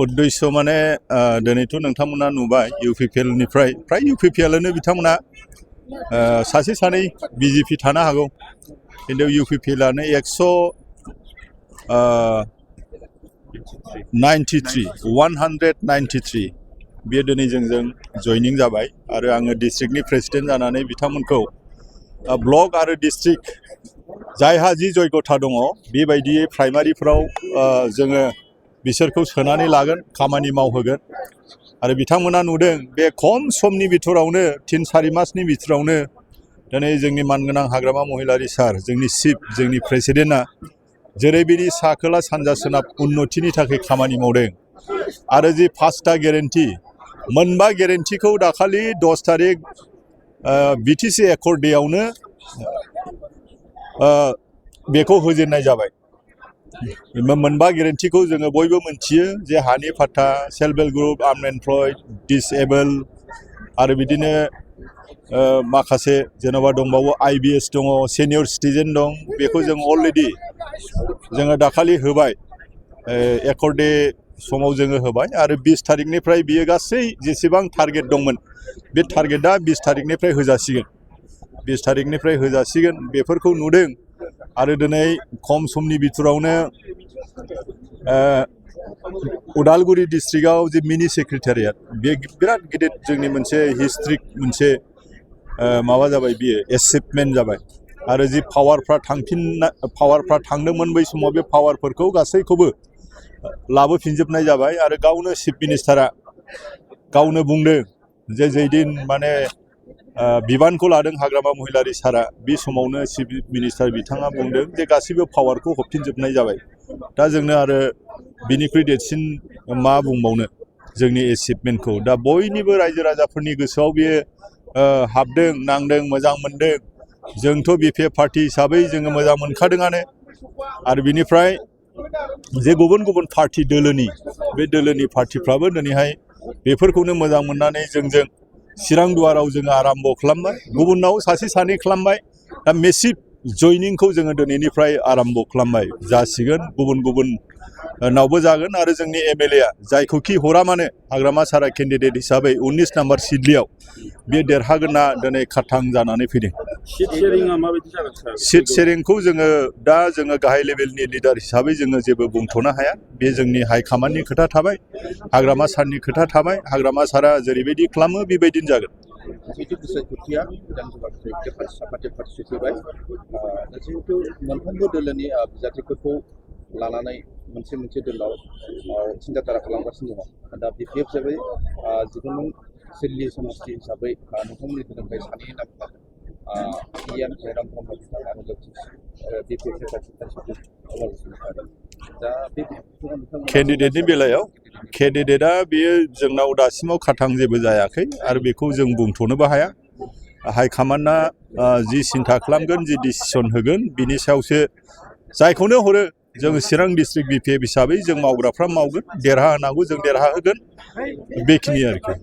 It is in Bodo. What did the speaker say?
उद्देश्य माने दिनैथ' नोंथांमोना नुबाय इउपिपिएलनिफ्राय फ्राय इउपिपिएलनो बिथांमोना सासे सानै बिजेपि थानो हागौ खिन्थु इउपिपिएलआनो 193 बे दिनै जोंजों जइनिं जाबाय आरो आङो डिस्ट्रिक्टनि प्रेसिडेन्ट जानानै बिथांमोनखौ ब्लक आरो डिस्ट्रिक्ट जायहा जि जयगथा दङ बेबायदियै प्राइमारिफोराव जोङो बिसोरखौ सोनानै लागोन खामानि मावहोगोन आरो बिथांमोना नुदों बे खम समनि बिथोरावनो 3-4 मासनि बिथोरावनो दिनै जोंनि मानगोनां हाग्रामा महिलारि सार जोंनि चिफ जोंनि प्रेसिडेन्टआ जेरैबायदि सा खोला सानजा सोनाब उन्नतिनि थाखाय खामानि मावदों आरो जि 5टा गेरेन्टि मोनबा गेरेन्टिखौ दाखालि 10 तारिख बिटिसि एकर्ड डेआवनो बेखौ होजेननाय जाबाय मोनबा गेरेन्टिखौ जोङो बयबो मोनथियो जे हानि फाट्टा self help group unemployed disable आरो बिदिनो माखासे जेन'बा दंबावो आईबीएस दङ सिनियर सिटिजेन दं बेखौ जों अलरेडि जोङो दाखालि होबाय एकर्ड डे समाव जोङो होबाय आरो 20 तारिखनिफ्राय बियो गासै जेसेबां टारगेट दंमोन बे टारगेटआ 20 तारिखनिफ्राय होजासिगोन बेफोरखौ नुदों आरो दिनै खम समनि बिथोरावनो उदालगुरि डिस्ट्रिक्टआव जे मिनि सेक्रेटारियेट बे बिराद गिदिर जोंनि मोनसे हिस्ट्रिक मोनसे माबा जाबाय बियो एचिभमेन्ट जाबाय आरो जि पावारफ्रा थांदोंमोन बै समाव बे पावारफोरखौ गासैखौबो लाबोफिनजोबनाय जाबाय आरो गावनो चिफ मिनिस्टारा गावनो बुंदों जे जैदिन माने बिबानखौ लादों हाग्रामा महिलारि सारा बे समावनो चिफ मिनिस्टार बिथाङा बुंदों जे गासैबो पावारखौ हरफिनजोबनाय जाबाय दा जोंनो आरो बिनिख्रुइ देरसिन मा बुंबावनो जोंनि एचिभमेन्टखौ दा बयनिबो रायजो राजाफोरनि गोसोआव बेयो हाबदों नांदों मोजां मोनदों जोंथ' बिपिएफ पार्टी हिसाबै जोङो मोजां मोनखादोंआनो आरो बिनिफ्राय जे गुबुन गुबुन पार्टी दोलोनि बे दोलोनि पार्टीफ्राबो दिनैहाय बेफोरखौनो मोजां मोननानै जोंजों चिरां दुवाराव जोङो आराम्भ खालामबाय गुबुनाव सासे सानै खालामबाय दा मेसिभ जइनिंखौ जोङो दिनैनिफ्राय आराम्भ खालामबाय जासिगोन गुबुन नावबो जागोन आरो जोंनि एमएलएआ जायखौखि हरा मानो हाग्रामा सारा केन्डिडेट हिसाबै 19 नम्बर सिडलियाव बे देरहागोनना दिनै खाथां जानानै फैदों सिट शेरिंखौ जोङो दा जोङो गाहाय लेभेलनि लिडार हिसाबै जोङो जेबो बुंथ'नो हाया बे जोंनि हाइकमान्डनि खोथा थाबाय हाग्रामा सारनि खोथा थाबाय हाग्रामा सारा जेरैबायदि खालामो बेबायदिनो जागोन जिहेतु बिसायख'थिया विधानसभा सफैबाय जिहेतु मोनफ्रोमबो दोलोनि बिजाथिफोरखौ लानानै मोनसे दोलाव सिन्थाधारा खालामगासिनो दङ दा बिपिएफ हिसाबै जिकुनु सिडली समष्टि हिसाबै नोंथांमोननि दोलोनिफ्राय सानै नाम इयान जयराम ब्रह्म बिथां आरो बिपिएफ दा बे केन्डिडेटनि बेलायाव केन्डिडेटआ बेयो जोंनाव दासिमाव खाथां जेबो जायाखै आरो बेखौ जों बुंथ'नोबो हाया हाइकमान्डआ जि सिन्था खालामगोन जि डिसिसन होगोन बिनि सायावसो जायखौनो हरो जों चिरां डिस्ट्रिक्ट बिपिएफ हिसाबै जों मावग्राफ्रा मावगोन देरहाहोनांगौ जों देरहाहोगोन बेखिनि आरोखि